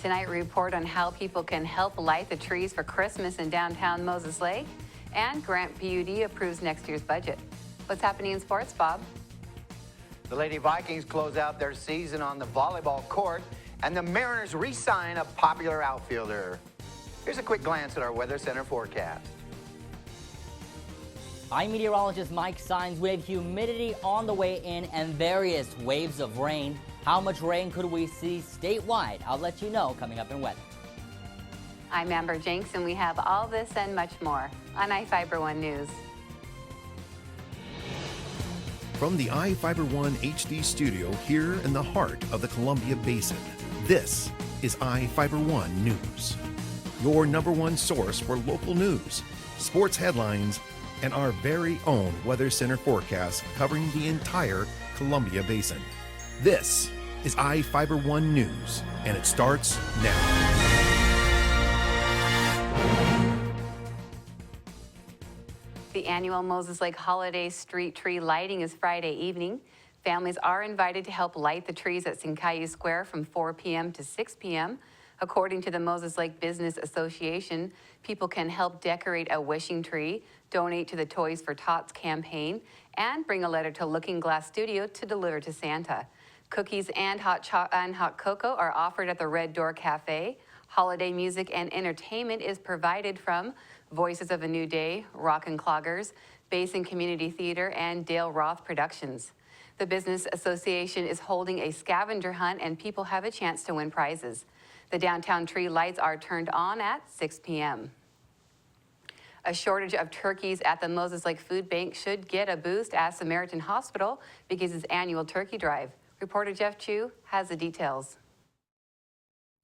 Tonight, we report on how people can help light the trees for Christmas in downtown Moses Lake. And Grant PUD approves next year's budget. What's happening in sports, Bob? The Lady Vikings close out their season on the volleyball court, and the Mariners re-sign a popular outfielder. Here's a quick glance at our Weather Center forecast. I'm meteorologist Mike Sines with humidity on the way in and various waves of rain. How much rain could we see statewide? I'll let you know coming up in weather. I'm Amber Jenks, and we have all this and much more on iFIBER 1 News. From the iFIBER 1 HD studio here in the heart of the Columbia Basin, this is iFIBER 1 News. Your #1 source for local news, sports headlines, and our very own Weather Center forecast covering the entire Columbia Basin. This is iFIBER 1 News, and it starts now. The annual Moses Lake Holiday Street Tree Lighting is Friday evening. Families are invited to help light the trees at Sincayu Square from 4 p.m. to 6 p.m. According to the Moses Lake Business Association, people can help decorate a wishing tree, donate to the Toys for Tots campaign, and bring a letter to Looking Glass Studio to deliver to Santa. Cookies and hot cocoa are offered at the Red Door Cafe. Holiday music and entertainment is provided from Voices of a New Day, Rockin' Cloggers, Basin Community Theater, and Dale Roth Productions. The Business Association is holding a scavenger hunt, and people have a chance to win prizes. The downtown tree lights are turned on at 6 p.m. A shortage of turkeys at the Moses Lake Food Bank should get a boost as Samaritan Hospital begins its annual turkey drive. Reporter Jeff Chu has the details.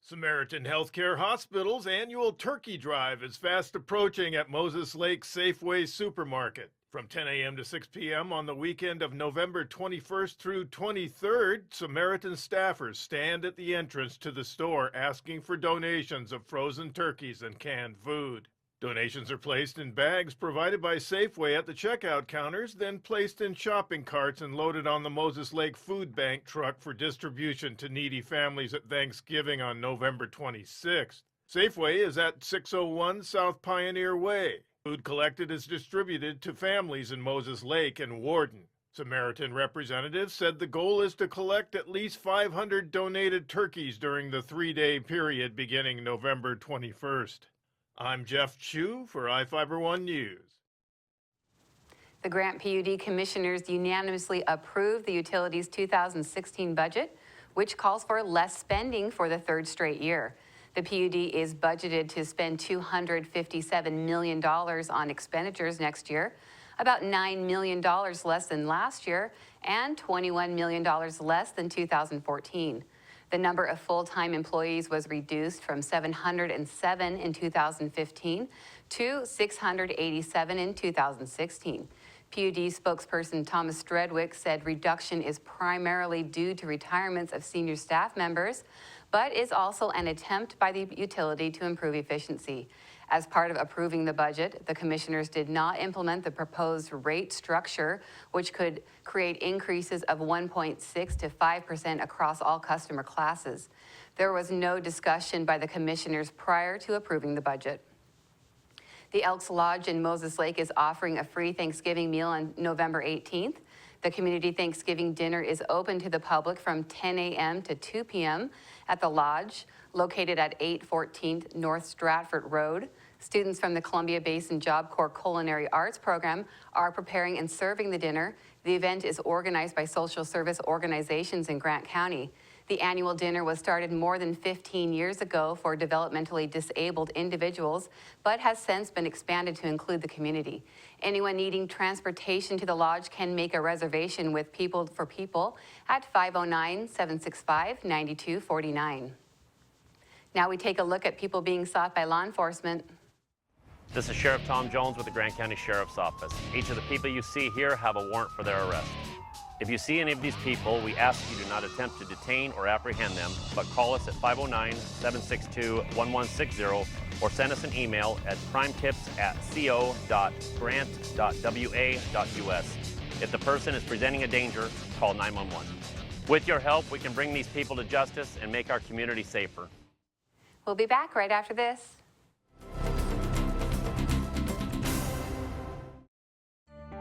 Samaritan Healthcare Hospital's annual turkey drive is fast approaching at Moses Lake Safeway Supermarket. From 10 a.m. to 6 p.m. on the weekend of November 21st through 23rd, Samaritan staffers stand at the entrance to the store asking for donations of frozen turkeys and canned food. Donations are placed in bags provided by Safeway at the checkout counters, then placed in shopping carts and loaded on the Moses Lake Food Bank truck for distribution to needy families at Thanksgiving on November 26th. Safeway is at 601 South Pioneer Way. Food collected is distributed to families in Moses Lake and Warden. Samaritan representatives said the goal is to collect at least 500 donated turkeys during the 3-day period beginning November 21st. I'm Jeff Chu for iFIBER 1 News. The Grant PUD commissioners unanimously approved the utilities' 2016 budget, which calls for less spending for the third straight year. The PUD is budgeted to spend $257 million on expenditures next year, about $9 million less than last year, and $21 million less than 2014. The number of full-time employees was reduced from 707 in 2015 to 687 in 2016. PUD spokesperson Thomas Stredwick said reduction is primarily due to retirements of senior staff members, but is also an attempt by the utility to improve efficiency. As part of approving the budget, the commissioners did not implement the proposed rate structure, which could create increases of 1.6 to 5% across all customer classes. There was no discussion by the commissioners prior to approving the budget. The Elks Lodge in Moses Lake is offering a free Thanksgiving meal on November 18th. The community Thanksgiving dinner is open to the public from 10 a.m. to 2 p.m. at the lodge, located at 814 North Stratford Road. Students from the Columbia Basin Job Corps Culinary Arts Program are preparing and serving the dinner. The event is organized by social service organizations in Grant County. The annual dinner was started more than 15 years ago for developmentally disabled individuals, but has since been expanded to include the community. Anyone needing transportation to the lodge can make a reservation with People for People at 509-765-9249. Now we take a look at people being sought by law enforcement. This is Sheriff Tom Jones with the Grant County Sheriff's Office. Each of the people you see here have a warrant for their arrest. If you see any of these people, we ask you do not attempt to detain or apprehend them, but call us at 509-762-1160 or send us an email at crimetips@co.grant.wa.us. If the person is presenting a danger, call 911. With your help, we can bring these people to justice and make our community safer. We'll be back right after this.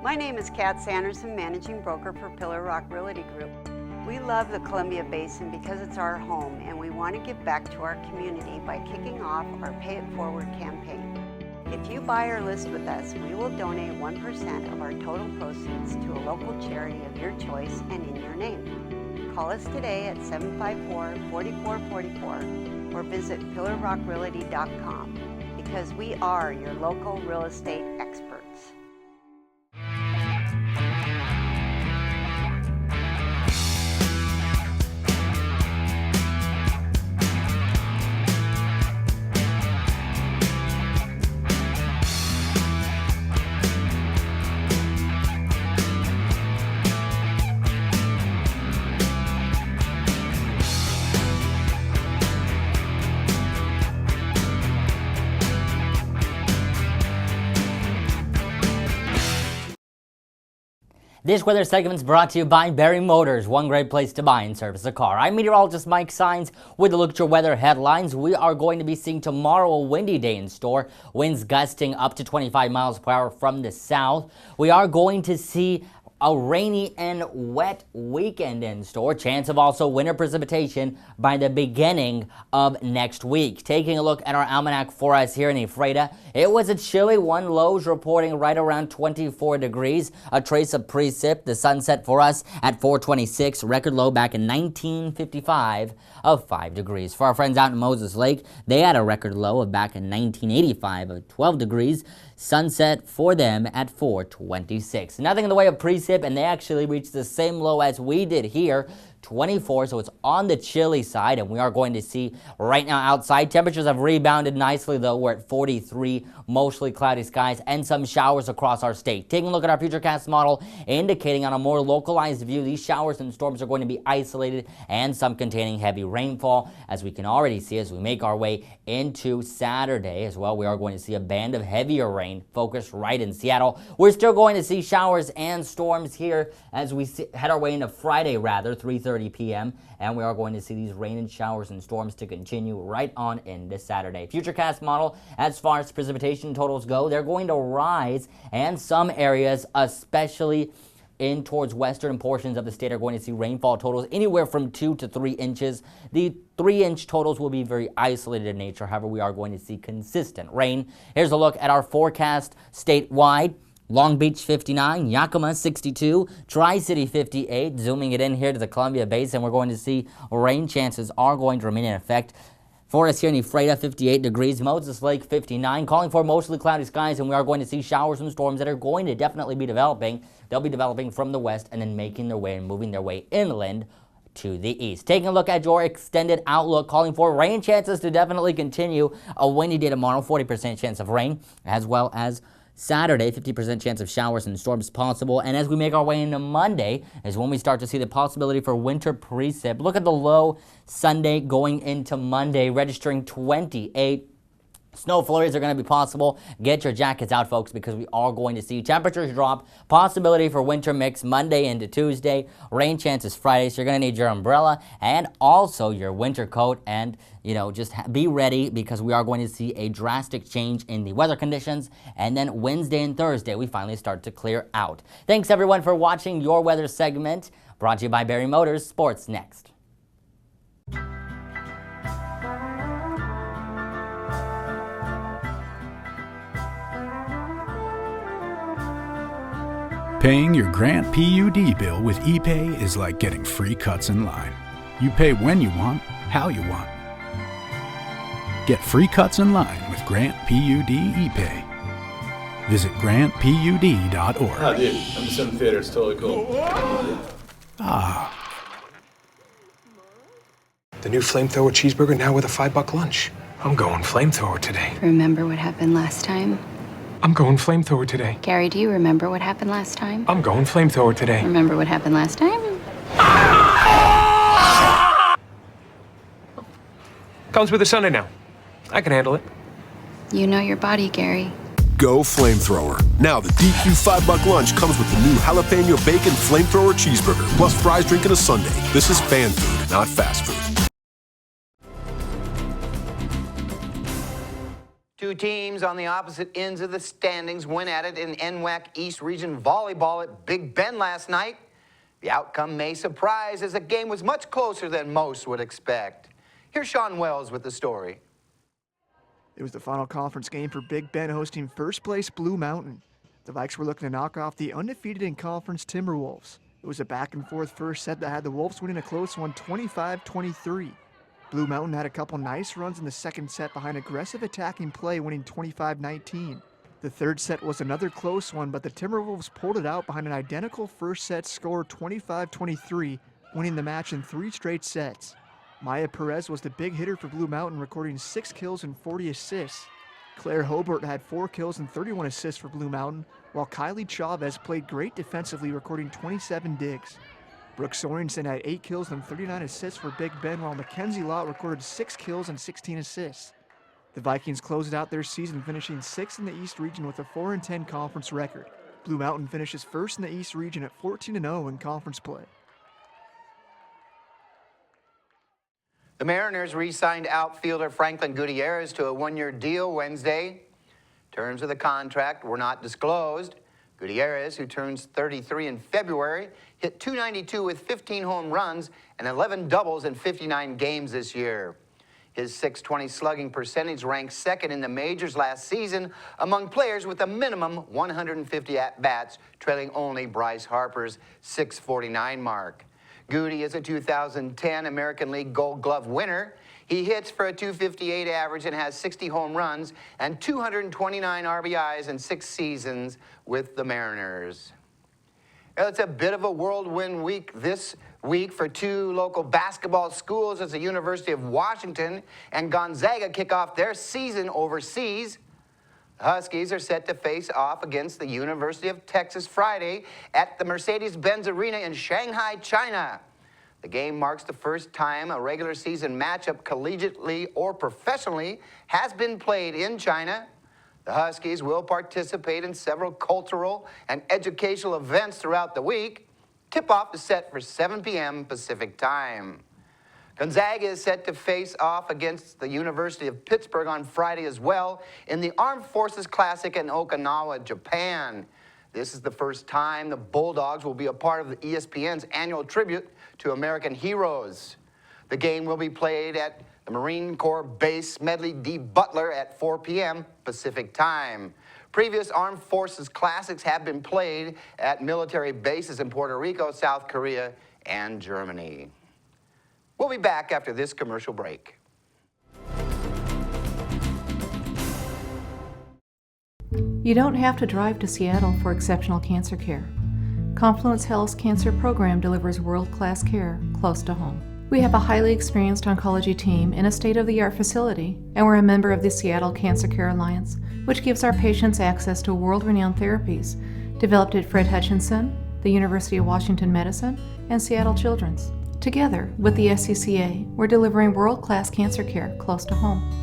My name is Kat Sanderson, Managing Broker for Pillar Rock Realty Group. We love the Columbia Basin because it's our home, and we want to give back to our community by kicking off our Pay It Forward campaign. If you buy or list with us, we will donate 1% of our total proceeds to a local charity of your choice and in your name. Call us today at 754-4444 or visit pillarrockrealty.com because we are your local real estate experts. This weather segment is brought to you by Barry Motors, one great place to buy and service a car. I'm meteorologist Mike Sines with a look at your weather headlines. We are going to be seeing tomorrow a windy day in store, winds gusting up to 25 miles per hour from the south. We are going to see a rainy and wet weekend in store. Chance of also winter precipitation by the beginning of next week. Taking a look at our almanac for us here in Ephrata, it was a chilly one. Lows reporting right around 24 degrees. A trace of precip. The sunset for us at 4:26. Record low back in 1955 of 5 degrees. For our friends out in Moses Lake, they had a record low of back in 1985 of 12 degrees. Sunset for them at 4:26. Nothing in the way of precip, and they actually reached the same low as we did here, 24, so it's on the chilly side, and we are going to see right now outside. Temperatures have rebounded nicely, though. We're at 43, mostly cloudy skies, and some showers across our state. Taking a look at our futurecast model, indicating on a more localized view, these showers and storms are going to be isolated and some containing heavy rainfall, as we can already see as we make our way into Saturday as well. We are going to see a band of heavier rain focused right in Seattle. We're still going to see showers and storms here as we head our way into Friday, 3:30 p.m. and we are going to see these rain and showers and storms to continue right on into Saturday. Futurecast model, as far as precipitation totals go, they're going to rise, and some areas, especially in towards western portions of the state, are going to see rainfall totals anywhere from 2 to 3 inches. The 3-inch totals will be very isolated in nature. However, we are going to see consistent rain. Here's a look at our forecast statewide. Long Beach 59, Yakima 62, Tri-City 58. Zooming it in here to the Columbia Basin, we're going to see rain chances are going to remain in effect. For us here in Ephrata, 58 degrees, Moses Lake 59, calling for mostly cloudy skies, and we are going to see showers and storms that are going to definitely be developing. They'll be developing from the west and then making their way and moving their way inland to the east. Taking a look at your extended outlook, calling for rain chances to definitely continue. A windy day tomorrow, 40% chance of rain, as well as Saturday, 50% chance of showers and storms possible. And as we make our way into Monday is when we start to see the possibility for winter precip. Look at the low Sunday going into Monday, registering 28. Snow flurries are going to be possible. Get your jackets out, folks, because we are going to see temperatures drop. Possibility for winter mix Monday into Tuesday. Rain chances Friday, so you're going to need your umbrella and also your winter coat. And, you know, just be ready because we are going to see a drastic change in the weather conditions. And then Wednesday and Thursday, we finally start to clear out. Thanks, everyone, for watching your weather segment. Brought to you by Barry Motors. Sports next. Paying your Grant PUD bill with ePay is like getting free cuts in line. You pay when you want, how you want. Get free cuts in line with Grant PUD ePay. Visit grantpud.org. Oh, dude, I'm just in the theater. It's totally cool. Ah. The new flamethrower cheeseburger now with a $5 lunch. I'm going flamethrower today. Remember what happened last time? I'm going flamethrower today. Gary, do you remember what happened last time? I'm going flamethrower today. Remember what happened last time? Comes with a Sunday now. I can handle it. You know your body, Gary. Go flamethrower. Now the DQ $5 lunch comes with the new jalapeno bacon flamethrower cheeseburger, plus fries, drink, and a sundae. This is fan food, not fast food. Two teams on the opposite ends of the standings went at it in NWAC East Region Volleyball at Big Bend last night. The outcome may surprise as the game was much closer than most would expect. Here's Sean Wells with the story. It was the final conference game for Big Bend hosting first place Blue Mountain. The Vikes were looking to knock off the undefeated in conference Timberwolves. It was a back and forth first set that had the Wolves winning a close one 25-23. Blue Mountain had a couple nice runs in the second set behind aggressive attacking play, winning 25-19. The third set was another close one, but the Timberwolves pulled it out behind an identical first set score 25-23, winning the match in 3 straight sets. Maya Perez was the big hitter for Blue Mountain, recording 6 kills and 40 assists. Claire Hobart had 4 kills and 31 assists for Blue Mountain, while Kylie Chavez played great defensively, recording 27 digs. Brooke Sorensen had 8 kills and 39 assists for Big Bend, while Mackenzie Lott recorded 6 kills and 16 assists. The Vikings closed out their season, finishing 6th in the East region with a 4-10 conference record. Blue Mountain finishes 1st in the East region at 14-0 in conference play. The Mariners re-signed outfielder Franklin Gutierrez to a 1-year deal Wednesday. Terms of the contract were not disclosed. Gutierrez, who turns 33 in February, hit .292 with 15 home runs and 11 doubles in 59 games this year. His .620 slugging percentage ranked 2nd in the majors last season among players with a minimum 150 at-bats, trailing only Bryce Harper's .649 mark. Goody is a 2010 American League Gold Glove winner. He hits for a .258 average and has 60 home runs and 229 RBIs in 6 seasons with the Mariners. Well, it's a bit of a whirlwind week this week for 2 local basketball schools as the University of Washington and Gonzaga kick off their season overseas. The Huskies are set to face off against the University of Texas Friday at the Mercedes-Benz Arena in Shanghai, China. The game marks the first time a regular season matchup collegiately or professionally has been played in China. The Huskies will participate in several cultural and educational events throughout the week. Tip-off is set for 7 p.m. Pacific time. Gonzaga is set to face off against the University of Pittsburgh on Friday as well in the Armed Forces Classic in Okinawa, Japan. This is the first time the Bulldogs will be a part of the ESPN's annual tribute to American heroes. The game will be played at the Marine Corps Base Medley D. Butler at 4 p.m. Pacific time. Previous Armed Forces Classics have been played at military bases in Puerto Rico, South Korea, and Germany. We'll be back after this commercial break. You don't have to drive to Seattle for exceptional cancer care. Confluence Health's cancer program delivers world-class care close to home. We have a highly experienced oncology team in a state-of-the-art facility, and we're a member of the Seattle Cancer Care Alliance, which gives our patients access to world-renowned therapies developed at Fred Hutchinson, the University of Washington Medicine, and Seattle Children's. Together with the SCCA, we're delivering world-class cancer care close to home.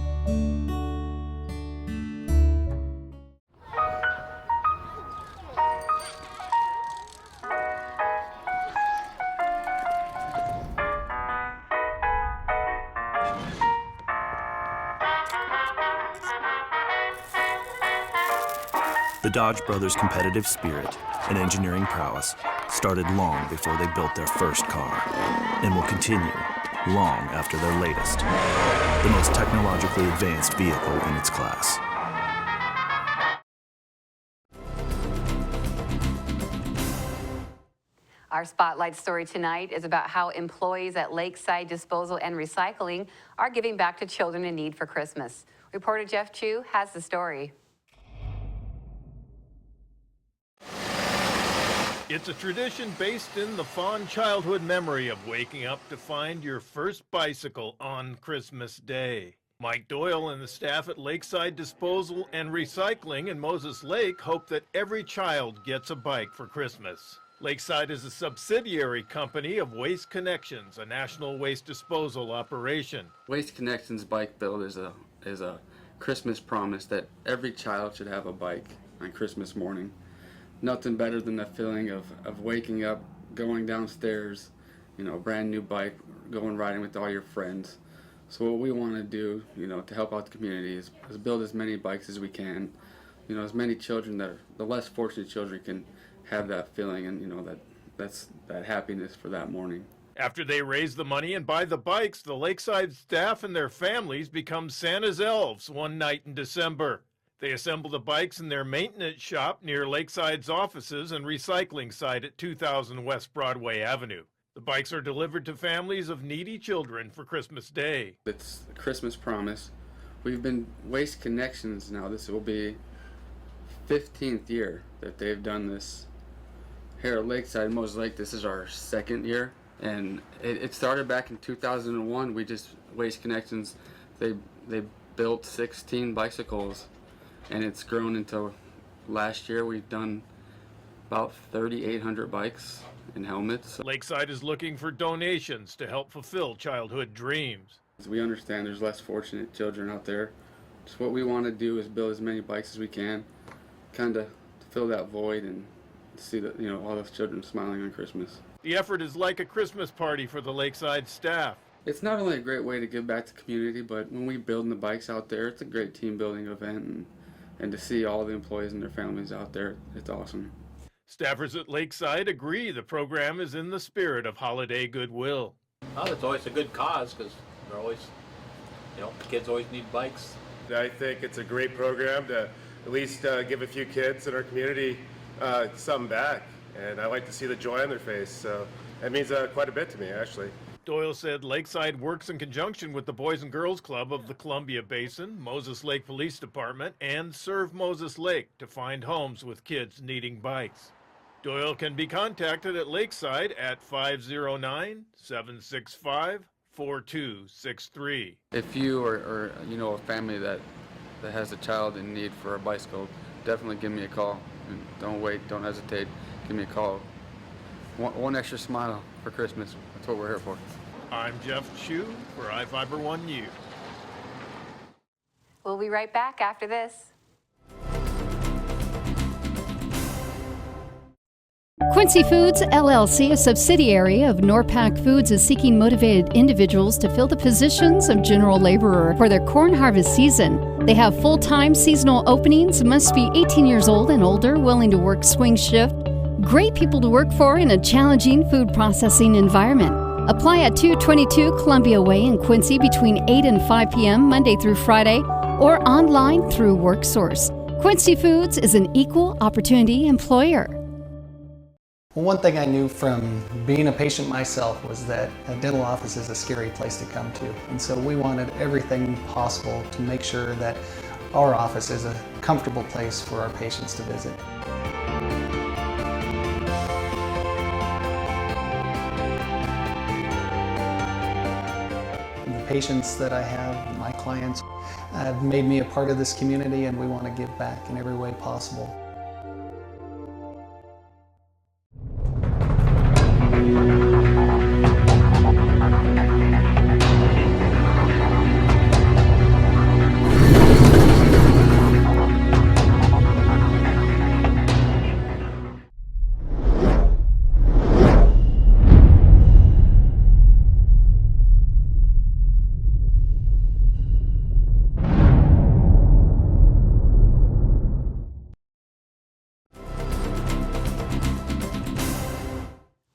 The Dodge brothers' competitive spirit and engineering prowess started long before they built their first car, and will continue long after their latest, the most technologically advanced vehicle in its class. Our spotlight story tonight is about how employees at Lakeside Disposal and Recycling are giving back to children in need for Christmas. Reporter Jeff Chu has the story. It's a tradition based in the fond childhood memory of waking up to find your first bicycle on Christmas Day. Mike Doyle and the staff at Lakeside Disposal and Recycling in Moses Lake hope that every child gets a bike for Christmas. Lakeside is a subsidiary company of Waste Connections, a national waste disposal operation. Waste Connections Bike Build is a Christmas promise that every child should have a bike on Christmas morning. Nothing better than the feeling of waking up, going downstairs, a brand new bike, going riding with all your friends. So what we want to do, to help out the community is build as many bikes as we can. As many children the less fortunate children can have that feeling and, that happiness for that morning. After they raise the money and buy the bikes, the Lakeside staff and their families become Santa's elves one night in December. They assemble the bikes in their maintenance shop near Lakeside's offices and recycling site at 2000 West Broadway Avenue. The bikes are delivered to families of needy children for Christmas Day. It's a Christmas promise. We've been Waste Connections now. This will be 15th year that they've done this here at Lakeside. Moses Lake, this is our 2nd year. And it started back in 2001. Waste Connections, they built 16 bicycles, and it's grown into last year we've done about 3,800 bikes and helmets. Lakeside is looking for donations to help fulfill childhood dreams. We understand there's less fortunate children out there. So what we want to do is build as many bikes as we can, kind of fill that void and see that all those children smiling on Christmas. The effort is like a Christmas party for the Lakeside staff. It's not only a great way to give back to the community, but when we build the bikes out there, it's a great team building event, and to see all the employees and their families out there, it's awesome. Staffers at Lakeside agree the program is in the spirit of holiday goodwill. Well, it's always a good cause because they're always, kids always need bikes. I think it's a great program to at least give a few kids in our community something back. And I like to see the joy on their face, so that means quite a bit to me, actually. Doyle said Lakeside works in conjunction with the Boys and Girls Club of the Columbia Basin, Moses Lake Police Department, and Serve Moses Lake to find homes with kids needing bikes. Doyle can be contacted at Lakeside at 509-765-4263. If you or a family that has a child in need for a bicycle, definitely give me a call. And don't wait, don't hesitate. Give me a call. One extra smile for Christmas. That's what we're here for. I'm Jeff Chu for iFIBER 1 News. We'll be right back after this. Quincy Foods, LLC, a subsidiary of Norpac Foods, is seeking motivated individuals to fill the positions of general laborer for their corn harvest season. They have full-time seasonal openings, must be 18 years old and older, willing to work swing shift. Great people to work for in a challenging food processing environment. Apply at 222 Columbia Way in Quincy between 8 and 5 p.m. Monday through Friday, or online through WorkSource. Quincy Foods is an equal opportunity employer. Well, one thing I knew from being a patient myself was that a dental office is a scary place to come to. And so we wanted everything possible to make sure that our office is a comfortable place for our patients to visit. The patients that I have, my clients, have made me a part of this community, and we want to give back in every way possible.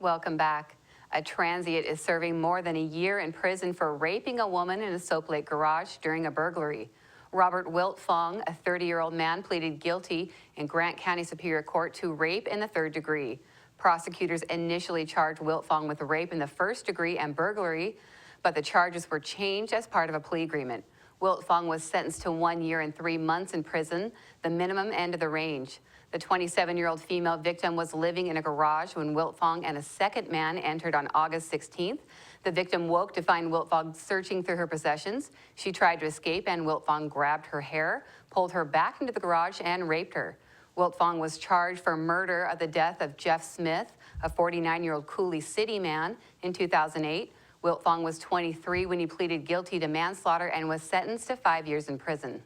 Welcome back. A transient is serving more than a year in prison for raping a woman in a Soap Lake garage during a burglary. Robert Wiltfong, a 30-year-old man, pleaded guilty in Grant County Superior Court to rape in the 3rd degree. Prosecutors initially charged Wiltfong with rape in the 1st degree and burglary, but the charges were changed as part of a plea agreement. Wiltfong was sentenced to 1 year and 3 months in prison, the minimum end of the range. The 27-year-old female victim was living in a garage when Wiltfong and a second man entered on August 16th. The victim woke to find Wiltfong searching through her possessions. She tried to escape, and Wiltfong grabbed her hair, pulled her back into the garage, and raped her. Wiltfong was charged for murder of the death of Jeff Smith, a 49-year-old Cooley City man, in 2008. Wiltfong was 23 when he pleaded guilty to manslaughter and was sentenced to 5 years in prison.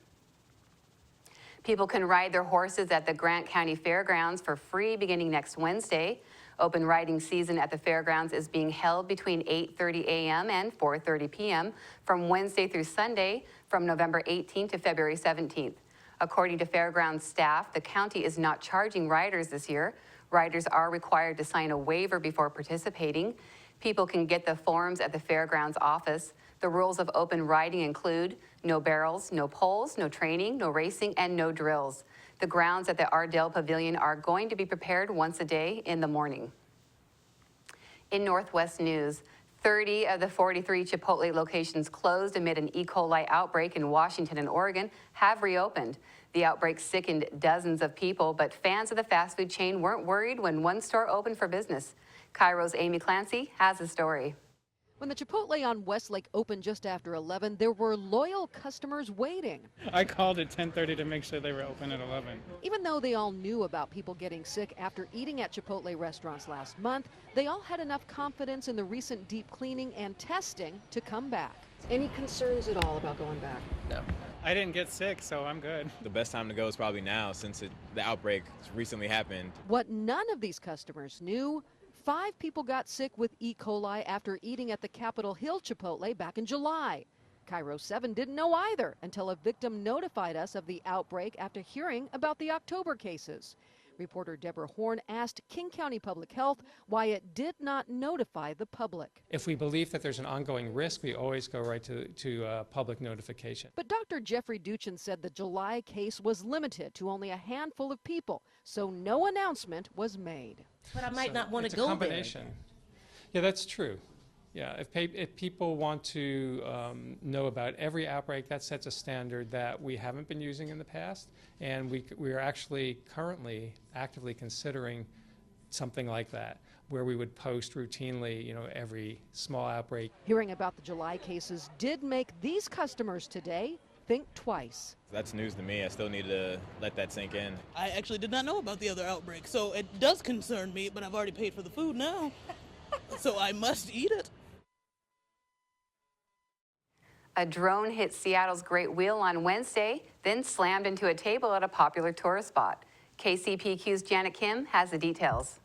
People can ride their horses at the Grant County Fairgrounds for free beginning next Wednesday. Open riding season at the fairgrounds is being held between 8:30 a.m. and 4:30 p.m. from Wednesday through Sunday from November 18th to February 17th. According to fairgrounds staff, the county is not charging riders this year. Riders are required to sign a waiver before participating. People can get the forms at the fairgrounds office. The rules of open riding include no barrels, no poles, no training, no racing, and no drills. The grounds at the Ardell Pavilion are going to be prepared once a day in the morning. In Northwest news, 30 of the 43 Chipotle locations closed amid an E. coli outbreak in Washington and Oregon have reopened. The outbreak sickened dozens of people, but fans of the fast food chain weren't worried when one store opened for business. Cairo's Amy Clancy has the story. When the Chipotle on Westlake opened just after 11, there were loyal customers waiting. I called at 10:30 to make sure they were open at 11. Even though they all knew about people getting sick after eating at Chipotle restaurants last month, they all had enough confidence in the recent deep cleaning and testing to come back. Any concerns at all about going back? No. I didn't get sick, so I'm good. The best time to go is probably now, since the outbreak recently happened. What none of these customers knew, 5 people got sick with E. coli after eating at the Capitol Hill Chipotle back in July. Cairo 7 didn't know either until a victim notified us of the outbreak after hearing about the October cases. Reporter Deborah Horn asked King County Public Health why it did not notify the public. If we believe that there's an ongoing risk, we always go right to public notification. But Dr. Jeffrey Duchin said the July case was limited to only a handful of people, so no announcement was made. But I might not want to It's go a combination. Yeah, that's true. Yeah, if people want to know about every outbreak, that sets a standard that we haven't been using in the past, and we are actually currently actively considering something like that, where we would post routinely, every small outbreak. Hearing about the July cases did make these customers today think twice. That's news to me. I still need to let that sink in. I actually did not know about the other outbreak, so it does concern me, but I've already paid for the food now, so I must eat it. A drone hit Seattle's Great Wheel on Wednesday, then slammed into a table at a popular tourist spot. KCPQ's Janet Kim has the details.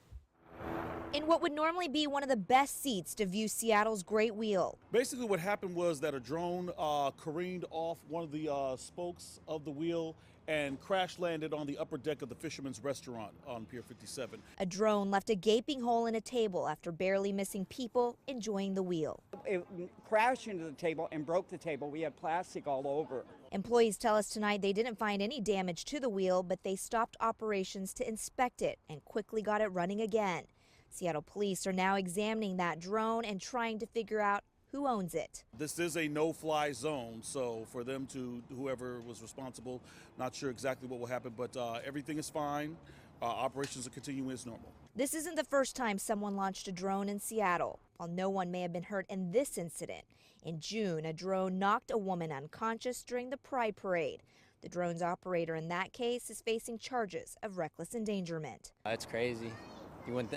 In what would normally be one of the best seats to view Seattle's Great Wheel. Basically what happened was that a drone careened off one of the spokes of the wheel and crash landed on the upper deck of the Fisherman's Restaurant on Pier 57. A drone left a gaping hole in a table after barely missing people enjoying the wheel. It crashed into the table and broke the table. We had plastic all over. Employees tell us tonight they didn't find any damage to the wheel, but they stopped operations to inspect it and quickly got it running again. Seattle police are now examining that drone and trying to figure out who owns it. This is a no-fly zone, so for them to, whoever was responsible, not sure exactly what will happen, but everything is fine. Operations are continuing as normal. This isn't the first time someone launched a drone in Seattle. While no one may have been hurt in this incident, in June, a drone knocked a woman unconscious during the Pride Parade. The drone's operator in that case is facing charges of reckless endangerment. It's crazy.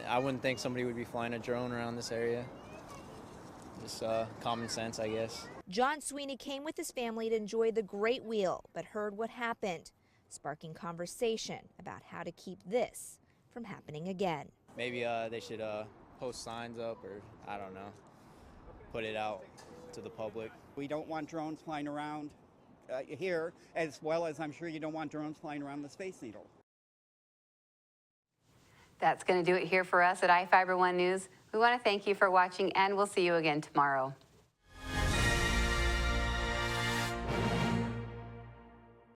I wouldn't think somebody would be flying a drone around this area. Just common sense, I guess. John Sweeney came with his family to enjoy the Great Wheel, but heard what happened, sparking conversation about how to keep this from happening again. Maybe they should post signs up, or I don't know, put it out to the public. We don't want drones flying around here, as well as I'm sure you don't want drones flying around the Space Needle. That's going to do it here for us at iFIBER 1 News. We want to thank you for watching, and we'll see you again tomorrow.